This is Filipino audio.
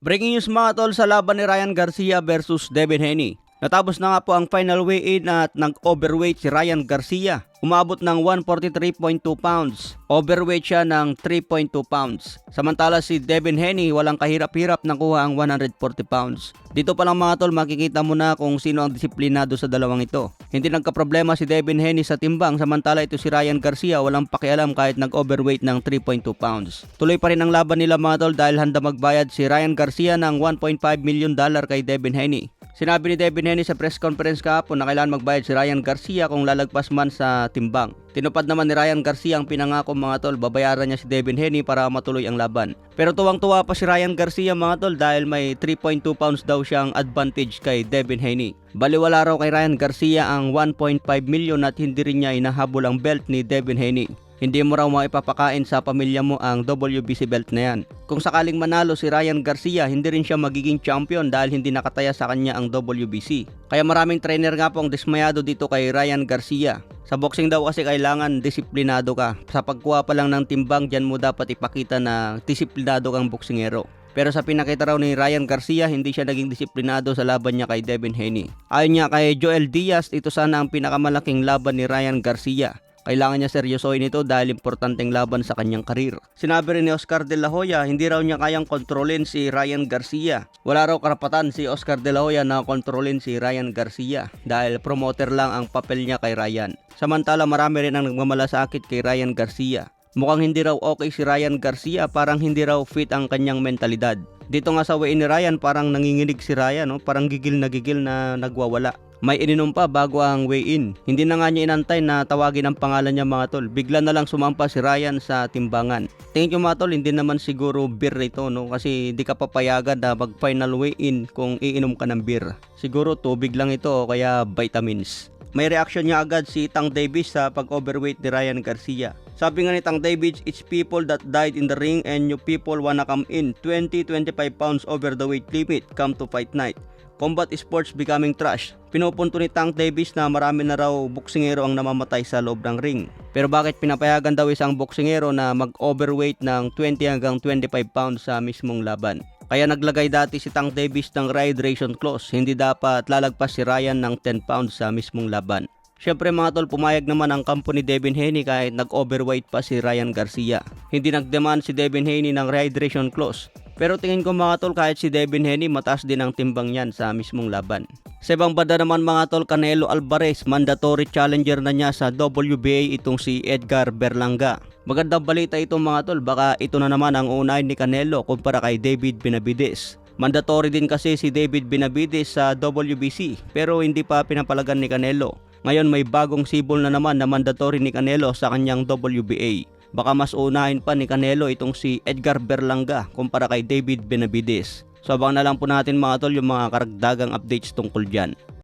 Breaking news mga tol sa laban ni Ryan Garcia versus Devin Haney. Natapos na nga po ang final weigh-in at nag-overweight si Ryan Garcia. Umabot ng 143.2 pounds. Overweight siya ng 3.2 pounds. Samantala si Devin Haney walang kahirap-hirap nakuha ang 140 pounds. Dito pa lang mga tol makikita mo na kung sino ang disiplinado sa dalawang ito. Hindi nagka-problema si Devin Haney sa timbang, samantala ito si Ryan Garcia walang pakialam kahit nag-overweight ng 3.2 pounds. Tuloy pa rin ang laban nila mga tol dahil handa magbayad si Ryan Garcia ng $1.5 million kay Devin Haney. Sinabi ni Devin Haney sa press conference kahapon na kailangan magbayad si Ryan Garcia kung lalagpas man sa timbang. Tinupad naman ni Ryan Garcia ang pinangako mga tol, babayaran niya si Devin Haney para matuloy ang laban. Pero tuwang-tuwa pa si Ryan Garcia mga tol dahil may 3.2 pounds daw siyang advantage kay Devin Haney. Baliwala raw kay Ryan Garcia ang 1.5 million at hindi rin niya inahabol ang belt ni Devin Haney. Hindi mo raw maipapakain sa pamilya mo ang WBC belt na yan. Kung sakaling manalo si Ryan Garcia, hindi rin siya magiging champion dahil hindi nakataya sa kanya ang WBC. Kaya maraming trainer nga po ang dismayado dito kay Ryan Garcia. Sa boxing daw kasi kailangan disiplinado ka. Sa pagkuha pa lang ng timbang, dyan mo dapat ipakita na disiplinado kang boksingero. Pero sa pinakita raw ni Ryan Garcia, hindi siya naging disiplinado sa laban niya kay Devin Haney. Ayon niya kay Joel Diaz, ito sana ang pinakamalaking laban ni Ryan Garcia. Kailangan niya seryosohin ito dahil importanteng laban sa kanyang karir. Sinabi rin ni Oscar De La Hoya, hindi raw niya kayang kontrolin si Ryan Garcia. Wala raw karapatan si Oscar De La Hoya na kontrolin si Ryan Garcia dahil promoter lang ang papel niya kay Ryan. Samantala marami rin ang nagmamalasakit kay Ryan Garcia. Mukhang hindi raw okay si Ryan Garcia, parang hindi raw fit ang kanyang mentalidad. Dito nga sa weigh-in ni Ryan, parang nanginginig si Ryan, no? Parang gigil na nagwawala. May ininom pa bago ang weigh-in. Hindi na nga niya inantay na tawagin ang pangalan niya mga tol. Bigla na lang sumampa si Ryan sa timbangan. Tingin ko mga tol, hindi naman siguro beer ito, no? Kasi hindi ka papayagan na mag-final weigh-in kung iinom ka ng beer. Siguro tubig lang ito o kaya vitamins. May reaction niya agad si Tank Davis sa pag-overweight ni Ryan Garcia. Sabi nga ni Tank Davis, it's people that died in the ring and new people wanna come in. 20-25 pounds over the weight limit, come to fight night. Combat sports becoming trash. Pinupunto ni Tank Davis na marami na raw boksingero ang namamatay sa loob ng ring. Pero bakit pinapayagan daw isang boksingero na mag-overweight ng 20 hanggang 25 pounds sa mismong laban? Kaya naglagay dati si Tank Davis ng rehydration clause. Hindi dapat lalagpas si Ryan ng 10 pounds sa mismong laban. Syempre mga tol, pumayag naman ang kampo ni Devin Haney kahit nag-overweight pa si Ryan Garcia. Hindi nag-demand si Devin Haney ng rehydration clause. Pero tingin ko mga tol, kahit si Devin Haney, mataas din ang timbang niyan sa mismong laban. Sa ibang banda naman mga tol, Canelo Alvarez, mandatory challenger na niya sa WBA itong si Edgar Berlanga. Magandang balita ito mga tol, baka ito na naman ang unahin ni Canelo kumpara kay David Benavidez. Mandatory din kasi si David Benavidez sa WBC pero hindi pa pinapalagan ni Canelo. Ngayon may bagong sibol na naman na mandatory ni Canelo sa kanyang WBA. Baka mas unahin pa ni Canelo itong si Edgar Berlanga kumpara kay David Benavidez. So abang na lang po natin mga tol yung mga karagdagang updates tungkol dyan.